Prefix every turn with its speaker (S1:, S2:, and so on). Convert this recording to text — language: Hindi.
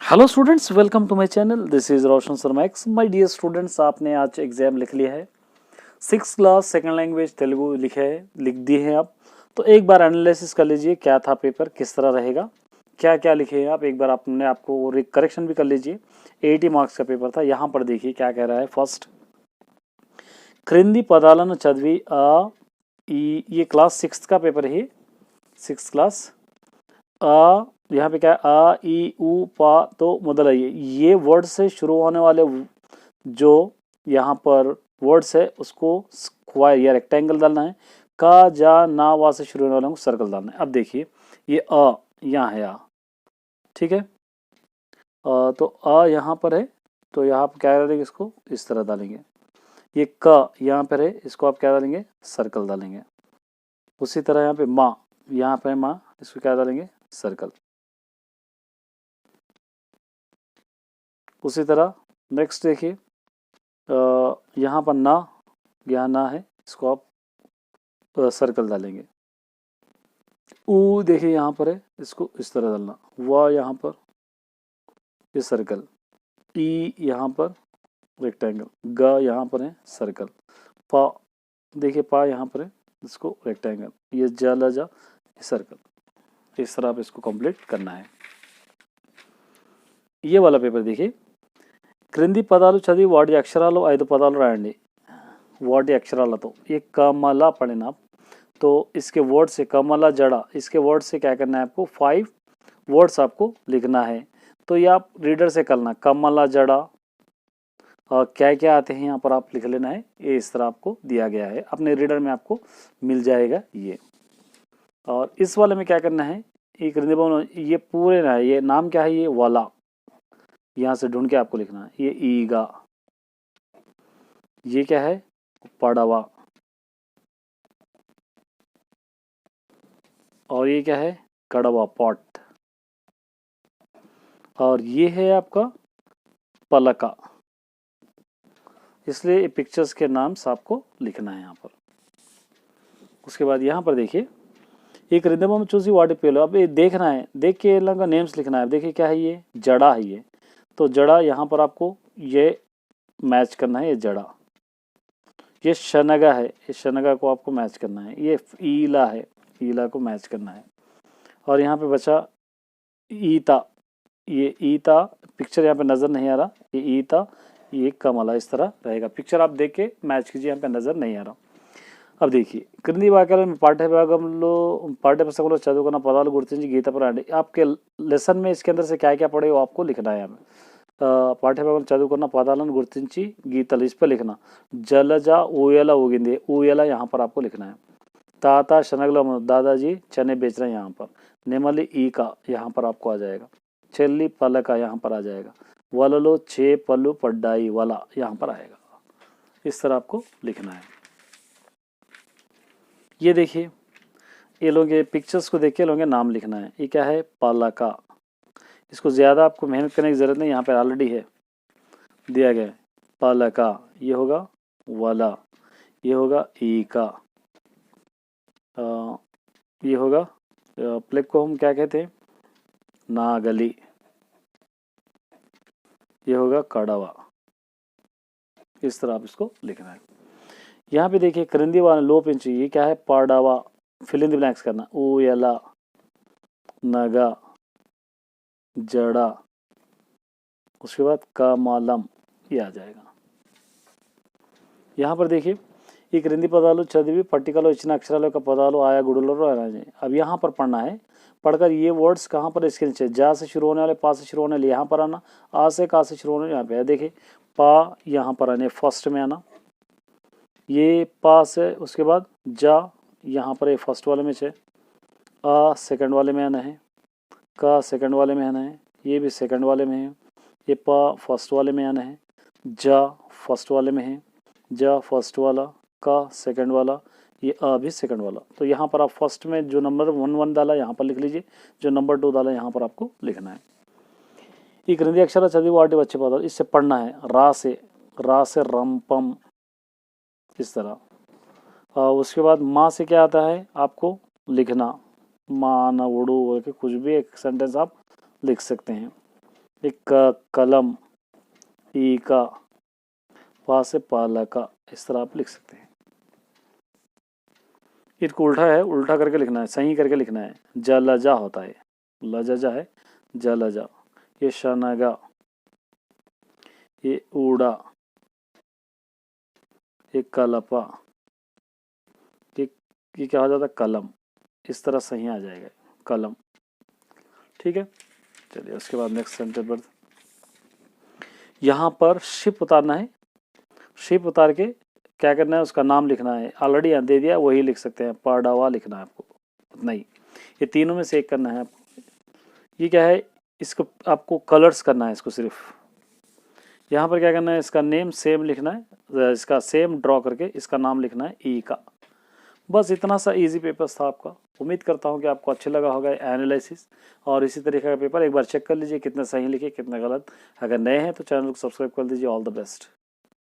S1: Hello students, welcome to my channel. This is Roshan Sharma X. My dear students, आपने आज एग्जाम लिख लिया है। 6th class second language Telugu लिख दिए हैं आप। तो एक बार एनालिसिस कर लीजिए, क्या था पेपर, किस तरह रहेगा, क्या क्या लिखे हैं आप। एक बार आपने आपको करेक्शन भी कर लीजिए। 80 मार्क्स का पेपर था। यहाँ पर देखिए क्या कह रहा है। फर्स्ट, क्रिंदी पदालन चदवी ये क्लास 6th का पेपर है। 6th क्लास यहाँ पे क्या है, आ ई उ पा तो मुदल ये वर्ड से शुरू होने वाले जो यहाँ पर वर्ड्स है उसको स्क्वायर या रेक्टेंगल डालना है। का जा ना वा से शुरू होने वाले को सर्कल डालना है। अब देखिए ये यहाँ है ठीक है। तो यहाँ पर है, तो यहाँ पर क्या डालेंगे, इसको इस तरह डालेंगे। ये क यहाँ पर है, इसको आप क्या डालेंगे, सर्कल डालेंगे। उसी तरह यहाँ पे माँ, यहाँ पे माँ, इसको क्या डालेंगे, सर्कल। उसी तरह नेक्स्ट देखिए, यहाँ पर ना, यहाँ ना है, इसको आप सर्कल डालेंगे। ऊ देखिए यहाँ पर है, इसको इस तरह डालना। वाह यहाँ पर ये सर्कल। ई यहाँ पर रेक्टेंगल। ग यहाँ पर है, सर्कल। पा देखिए, पा यहाँ पर है, इसको रेक्टेंगल। ये जा ला जा, ये सर्कल। इस तरह आप इसको कंप्लीट करना है। ये वाला पेपर देखिए, క్రింది పదాలు చదివి వాటి అక్షరాలు 5 పదాలు రాయండి। वाटी अक्षरालतो ये कमला पढ़ना आप। तो इसके वर्ड से कमला जड़ा, इसके वर्ड से क्या करना है आपको, 5 वर्ड्स आपको लिखना है। तो ये आप रीडर से करना, कमला जड़ा और क्या क्या आते हैं यहाँ पर आप लिख लेना है। ये इस तरह आपको दिया गया है, अपने रीडर में आपको मिल जाएगा ये। और इस वाले में क्या करना है, एक ये पूरे ना है, ये नाम क्या है, ये वाला, यहाँ से ढूंढ के आपको लिखना है। ये ईगा, ये क्या है, पड़वा, और ये क्या है, कड़वा, पॉट। और ये है आपका पलका। इसलिए पिक्चर्स के नाम आपको लिखना है यहाँ पर। उसके बाद यहाँ पर देखिए, एक रिदम में चूसी वाटे पेलो। अब ये देखना है, देख के इन का नेम्स लिखना है। देखिए क्या है, ये जड़ा है ये। तो जड़ा यहाँ पर आपको ये मैच करना है, ये जड़ा। ये शनगा है, ये शनगा को आपको मैच करना है। ये ईला है, ईला को मैच करना है। और यहाँ पे बचा ईता, ये ईता पिक्चर यहाँ पे नज़र नहीं आ रहा। ये ईता, ये कमला, इस तरह रहेगा। पिक्चर आप देख के मैच कीजिए, यहाँ पे नज़र नहीं आ रहा। अब देखिए, क्రింदी वाक्याలను पाठ्य पुस्तकों చదువుకున్న పదాలు గుర్తించి గీత రాయండి। आपके लेसन में इसके अंदर से क्या क्या पढ़े वो आपको लिखना है। यहाँ पाठ्य भागం చదువుకున్న పదాలను గుర్తించి గీతలు, इस पर लिखना। जलजा ऊयला उगिंदी, ऊयला यहाँ पर आपको लिखना है। ताता शनगला, दादाजी चने बेच रहे हैं, यहाँ पर। नेमली ई का यहाँ पर आपको आ जाएगा। చెల్లి పలక यहाँ पर आ जाएगा। वललो छे पल्लू पड्डाई, वाला यहाँ पर आएगा। इस तरह आपको लिखना है। ये देखिए, ये लोग ये पिक्चर्स को देख के लोग नाम लिखना है। ये क्या है, पलका। इसको ज़्यादा आपको मेहनत करने की ज़रूरत नहीं, यहाँ पर ऑलरेडी है दिया गया है। पलका, ये होगा वाला, ये होगा ई का, ये होगा प्लेग को हम क्या कहते हैं, नागली, ये होगा कड़वा। इस तरह आप इसको लिखना है। यहाँ पे देखिए, क्रिंदी वाला लो पिंच, ये क्या है, पाड़ावा। फिल इन द ब्लैंक्स करना। ऊयला, नगा, जड़ा, उसके बाद कमलम, ये आ जाएगा। यहाँ पर देखिए, ఈ క్రింది పదాలు చదివి పట్టికలో ఇచ్చిన అక్షరాల యొక్క పదాలు ఆయా గుడులలో రాయాలి। अब यहाँ पर पढ़ना है। पढ़कर ये वर्ड्स कहाँ पर, इसके नीचे जा से शुरू होने वाले, पा से शुरू होने वाले यहाँ पर आना, आ से का से शुरू होने यहाँ पे। देखिए पा यहाँ पर आने, फर्स्ट में आना। ये पा से उसके बाद जा यहाँ पर फर्स्ट वाले में से, आ सेकंड वाले में आना है, का सेकंड वाले में आना है, ये भी सेकंड वाले में है। ये पा फर्स्ट वाले में आना है, जा फर्स्ट वाले में है, जा फर्स्ट वाला, का सेकंड वाला, ये अ भी सेकंड वाला। तो यहाँ पर आप फर्स्ट में जो नंबर 1 डाला यहाँ पर लिख लीजिए, जो नंबर 2 डाला यहाँ पर आपको लिखना है। ये क्रिंदी अक्षर चदिवी वाटी बच्चे पदाలు, इससे पढ़ना है। रा से रंपम, इस तरह। उसके बाद माँ से क्या आता है आपको लिखना, मानवड़ू, कुछ भी एक सेंटेंस आप लिख सकते हैं। एक का कलम, ई का, वहां से पाला का, इस तरह आप लिख सकते हैं। इसको उल्टा है, उल्टा करके लिखना है, सही करके लिखना है। जलजा होता है, लजजा है, जलजा। ये शनगा, ये ऊड़ा, ये कलपा, ये क्या हो जाता है, कलम। इस तरह सही आ जाएगा, कलम। ठीक है, चलिए उसके बाद नेक्स्ट सेंटेंस पर यहाँ पर शिप उतारना है। शिप उतार के क्या करना है, उसका नाम लिखना है। ऑलरेडी यहाँ दे दिया, वही लिख सकते हैं, पड़ावा लिखना है आपको, उतना ही। ये तीनों में से एक करना है आपको। ये क्या है, इसको आपको कलर्स करना है इसको सिर्फ। यहाँ पर क्या करना है, इसका नेम सेम लिखना है, इसका सेम ड्रॉ करके इसका नाम लिखना है, ई का। बस इतना सा इजी पेपर था आपका। उम्मीद करता हूँ कि आपको अच्छा लगा होगा एनालिसिस। और इसी तरीके का पेपर एक बार चेक कर लीजिए, कितने सही लिखे कितने गलत। अगर नए हैं तो चैनल को सब्सक्राइब कर दीजिए। All the best.